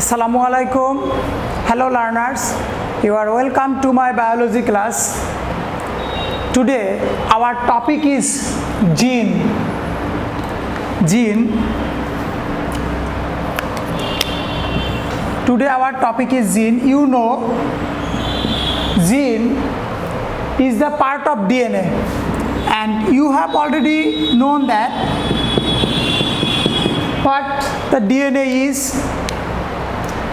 Assalamualaikum. Hello learners, you are welcome to my biology class. Today our topic is gene. Today our topic is gene. You know, gene is the part of DNA, and you have already known that what the DNA is.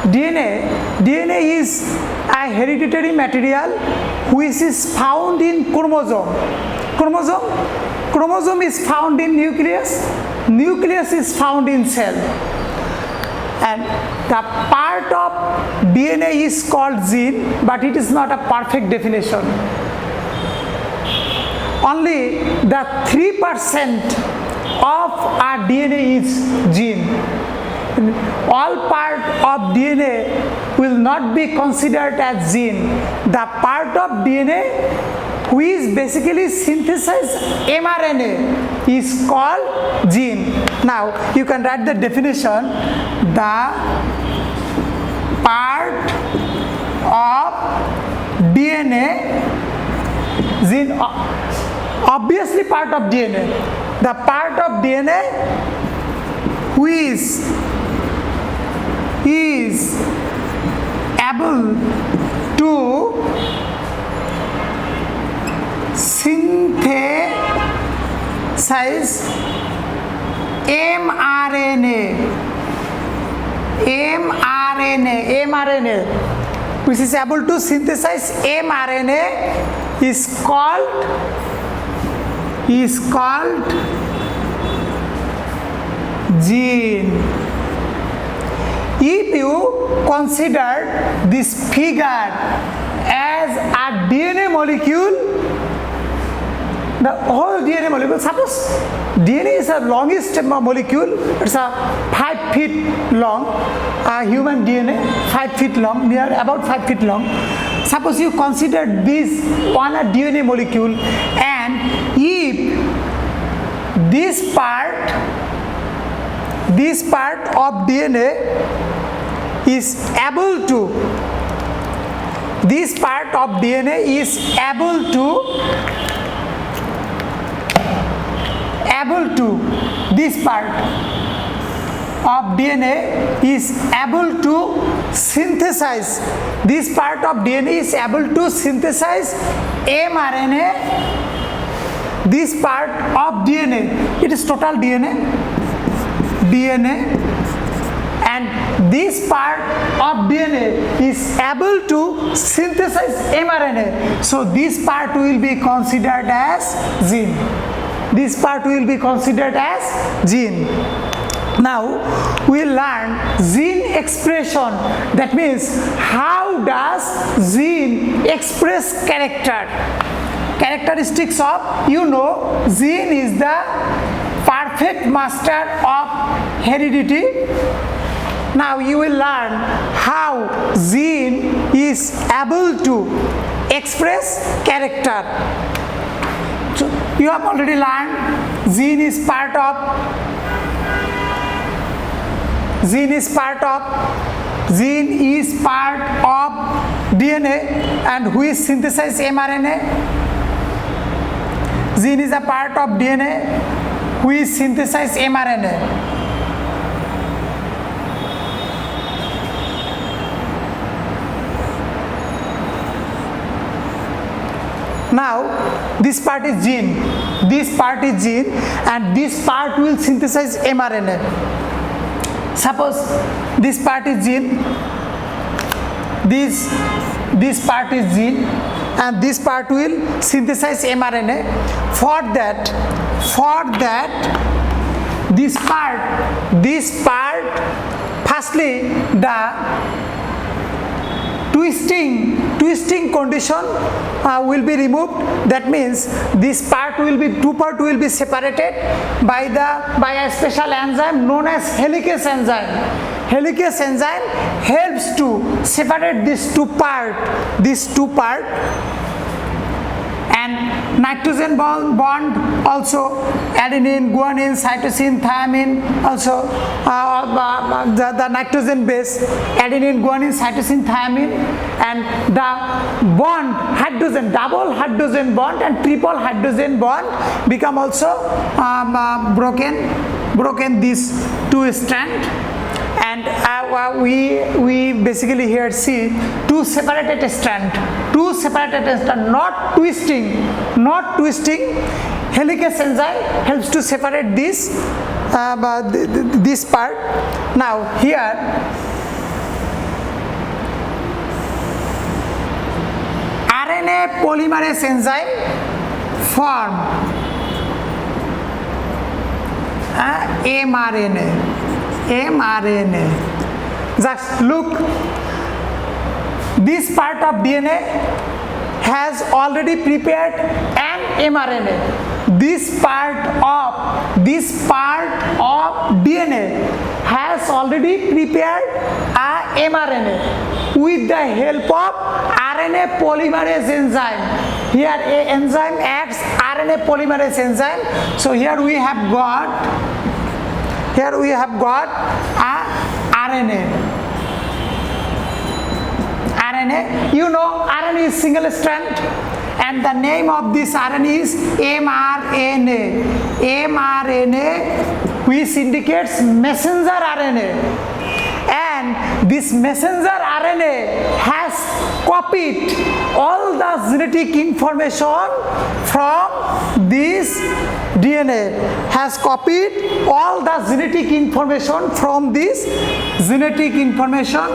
DNA is a hereditary material which is found in chromosome. Chromosome is found in nucleus is found in cell, and the part of DNA is called gene, but it is not a perfect definition. Only the 3% of our DNA is gene. All part of DNA will not be considered as gene. The part of DNA which basically synthesize mRNA is called gene. Now you can write the definition. The part of DNA, gene, obviously part of DNA. The part of DNA which is able to synthesize mRNA, which is able to synthesize mRNA is called gene. If you consider this figure as a DNA molecule, the whole DNA molecule, suppose DNA is a longest molecule, it's a 5 feet long, human DNA 5 feet long, near about 5 feet long. Suppose you consider this one a DNA molecule, and if this part of DNA is able to, this part of DNA is able to, this part of DNA is able to synthesize, this part of DNA is able to synthesize mRNA, this part of DNA, it is total DNA, and this part of DNA is able to synthesize mRNA. So this part will be considered as gene. This part will be considered as gene. Now we learn gene expression. That means how does gene express characteristics of, gene is the perfect master of heredity. Now you will learn how gene is able to express character. So you have already learned gene is part of DNA, and which synthesize mRNA. Gene is a part of DNA which synthesize mRNA. Now this part is gene, and this part will synthesize mRNA. Suppose this part is gene, this part is gene, and this part will synthesize mRNA. For that this part, firstly the twisting condition will be removed. That means this two part will be separated by a special enzyme known as helicase enzyme. Helicase enzyme helps to separate these two part, and nitrogen bond also, adenine, guanine, cytosine, thymine also, the nitrogen base, adenine, guanine, cytosine, thymine, and the bond hydrogen, double hydrogen bond and triple hydrogen bond become also broken these two strands. And we basically here see two separated strands, not twisting. Helicase enzyme helps to separate this part. Now here RNA polymerase enzyme form mRNA. Just look, this part of DNA has already prepared an mRNA. This part of DNA has already prepared a mRNA with the help of RNA polymerase enzyme. Here a enzyme acts RNA polymerase enzyme. So here we have got a RNA. You know RNA is single strand, and the name of this RNA is mRNA, which indicates messenger RNA. And this messenger RNA has copied all the genetic information from this DNA, has copied all the genetic information from this genetic information.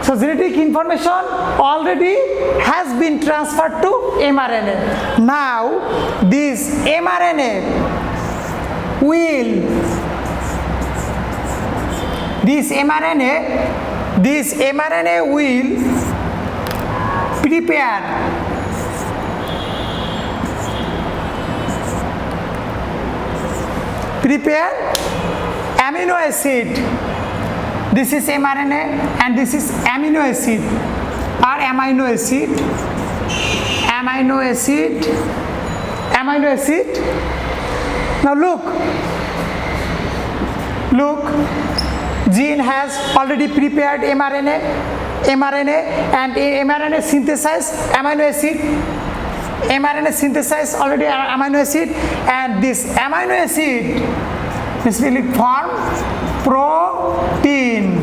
So genetic information already has been transferred to mRNA. Now this mRNA will prepare amino acid. This is mRNA and this is amino acid or amino acid. Now look, gene has already prepared mRNA and mRNA synthesized amino acid. mRNA synthesized already amino acid, and this amino acid basically form protein,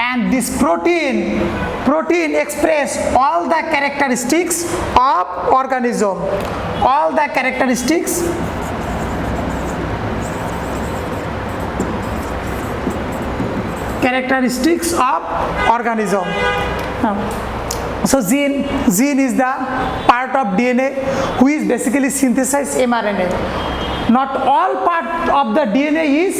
and this protein express all the characteristics of organism, So gene is the part of DNA who is basically synthesize mRNA. Not all part of the DNA is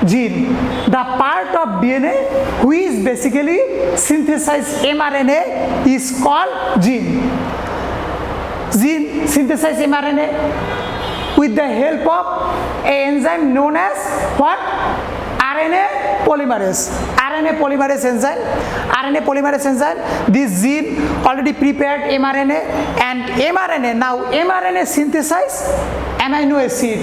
gene. The part of DNA who is basically synthesize mRNA is called gene. Gene synthesize mRNA with the help of an enzyme known as what? RNA polymerase enzyme. This gene already prepared mRNA, and mRNA synthesize amino acid,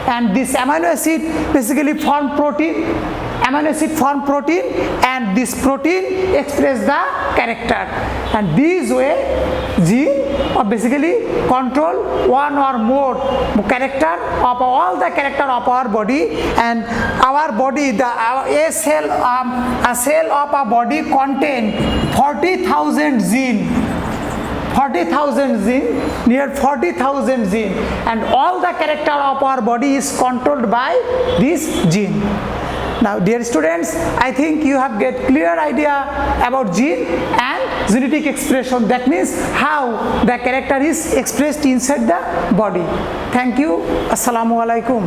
and this amino acid basically form protein, and this protein express the character, and this way gene basically control one or more character of all the character of our body. And our body, a cell of a body contain 40,000 gene, near 40,000 gene, and all the character of our body is controlled by this gene. Now dear students, I think you have get clear idea about gene and genetic expression, that means how the character is expressed inside the body. Thank you. Assalamu alaikum.